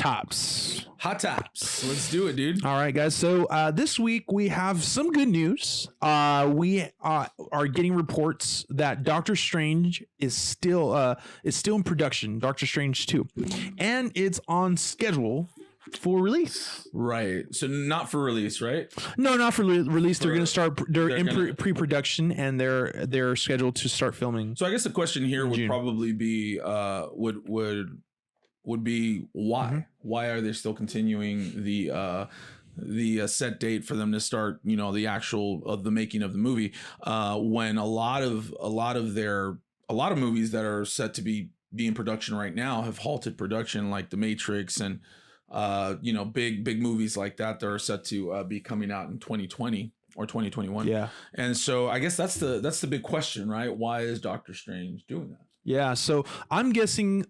tops. Hot tops. Let's do it, dude. All right, guys. So this week we have some good news. We are getting reports that Doctor Strange is still in production. Doctor Strange 2, and it's on schedule for release. Right. So not for release, right? No, not for release. They're going to start. They're in pre-production, and they're scheduled to start filming. So I guess the question here would June. probably be, would be why? Mm-hmm. Why are they still continuing the set date for them to start? You know, the actual the making of the movie, when a lot of movies that are set to be in production right now have halted production, like The Matrix and big movies like that are set to be coming out in 2020 or 2021. Yeah. And so I guess that's the big question, right? Why is Doctor Strange doing that? Yeah. So I'm guessing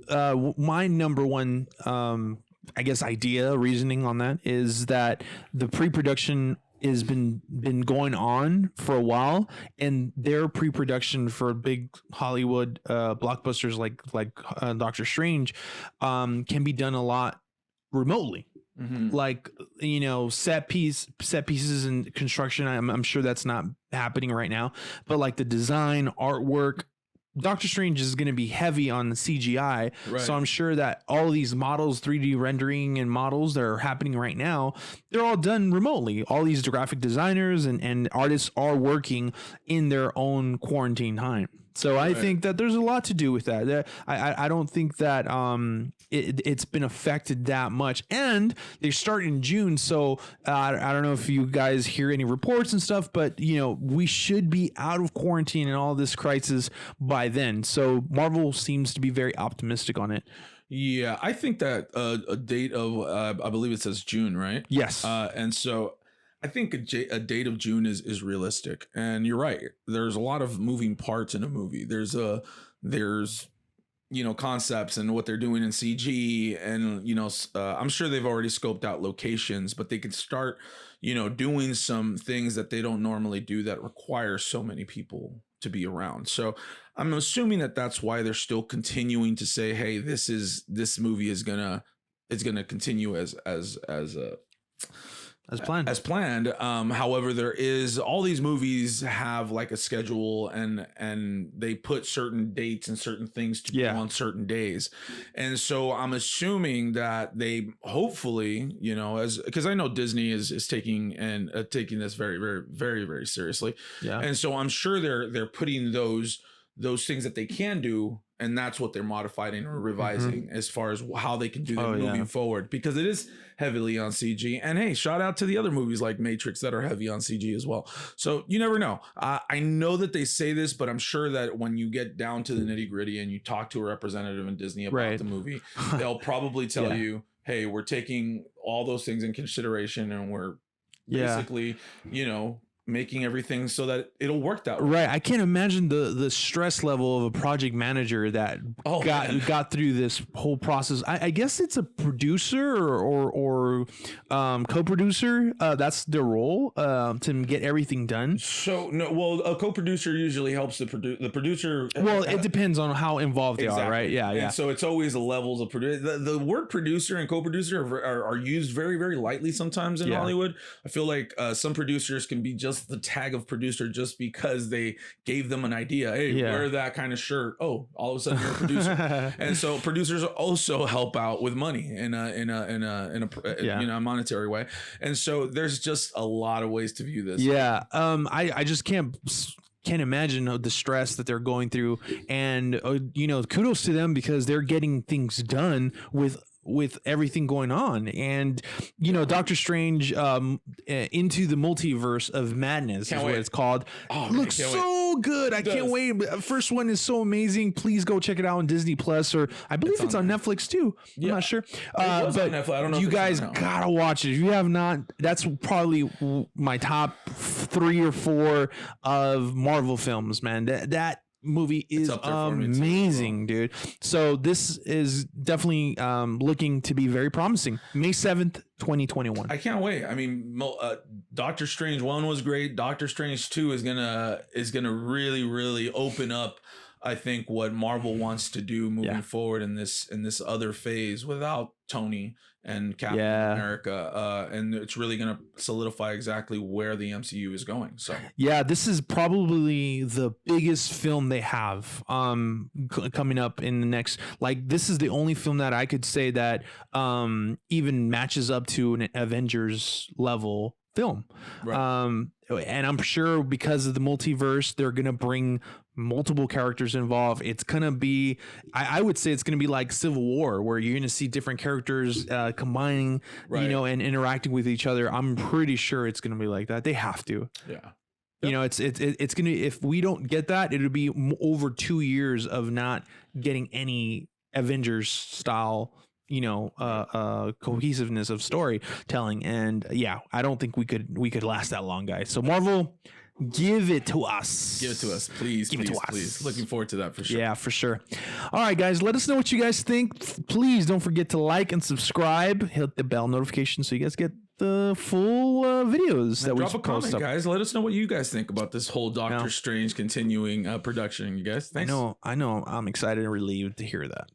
my number one, I guess, reasoning on that is that the pre-production has been going on for a while, and their pre-production for big Hollywood blockbusters like Doctor Strange can be done a lot remotely. Mm-hmm. Like, set pieces and construction. I'm sure that's not happening right now, but like the design, artwork, Doctor Strange is going to be heavy on the CGI. Right. So I'm sure that all of these models, 3D rendering and models that are happening right now, they're all done remotely. All these graphic designers and artists are working in their own quarantine time. So I think that there's a lot to do with that. I don't think that it's been affected that much. And they start in June. So I don't know if you guys hear any reports and stuff, but we should be out of quarantine and all this crisis by then. So Marvel seems to be very optimistic on it. Yeah, I think that a date of I believe it says June, right? Yes. And so I think a date of June is realistic, and you're right. There's a lot of moving parts in a movie. There's concepts and what they're doing in CG, and I'm sure they've already scoped out locations, but they could start doing some things that they don't normally do that require so many people to be around. So I'm assuming that that's why they're still continuing to say, hey, this movie is gonna continue as planned. However, there is all these movies have like a schedule, and they put certain dates and certain things to be on certain days. And so I'm assuming that they hopefully, because I know Disney is taking this very, very, very, very seriously. Yeah. And so I'm sure they're putting those things that they can do, and that's what they're modifying or revising as far as how they can do them moving forward, because it is heavily on CG. And hey, shout out to the other movies like Matrix that are heavy on CG as well. So you never know. I know that they say this, but I'm sure that when you get down to the nitty gritty and you talk to a representative in Disney about the movie, they'll probably tell you, hey, we're taking all those things in consideration, and we're basically, making everything so that it'll work that way. Right. I can't imagine the stress level of a project manager that got through this whole process. I guess it's a producer or co-producer. That's their role to get everything done. So a co-producer usually helps the producer. Well, it depends on how involved they are, right? Yeah, and so it's always the levels of producer. The word producer and co-producer are used very, very lightly sometimes in Hollywood. I feel like some producers can be just the tag of producer just because they gave them an idea. Hey, wear that kind of shirt. Oh, all of a sudden you're a producer. And so producers also help out with money in a monetary way. And so there's just a lot of ways to view this. Yeah. I just can't imagine the stress that they're going through, and kudos to them because they're getting things done with everything going on. And Doctor Strange into the Multiverse of Madness is what it's called. Looks so good. I can't wait. First one is so amazing. Please go check it out on Disney Plus, or I believe it's on Netflix too. I'm not sure. But Netflix. I don't know. You guys gotta watch it. If you have not, that's probably my top 3 or 4 of Marvel films, man. That movie is amazing, dude. So this is definitely looking to be very promising. May 7th, 2021. I can't wait. I mean, Doctor Strange 1 was great. Doctor Strange 2 is gonna really, really open up I think what Marvel wants to do moving forward in this other phase without Tony and Captain America, and it's really going to solidify exactly where the MCU is going. So yeah, this is probably the biggest film they have coming up in the next, like, this is the only film that I could say that even matches up to an Avengers level film. Right. And I'm sure because of the multiverse, they're gonna bring multiple characters involved. It's gonna be, I would say it's gonna be like Civil War, where you're gonna see different characters combining, you know, and interacting with each other. I'm pretty sure it's gonna be like that. They have to. Yeah. You know, it's gonna, if we don't get that, it'll be over 2 years of not getting any Avengers style, you know, cohesiveness of storytelling. And yeah, I don't think we could last that long, guys. So Marvel, give it to us. Give it to us, please. Give it to us. Please. Looking forward to that for sure. Yeah, for sure. All right, guys, let us know what you guys think. Please don't forget to like and subscribe. Hit the bell notification so you guys get the full videos that we post. Drop a comment, guys. Let us know what you guys think about this whole Doctor Strange continuing production. You guys, thanks. I know. I'm excited and relieved to hear that.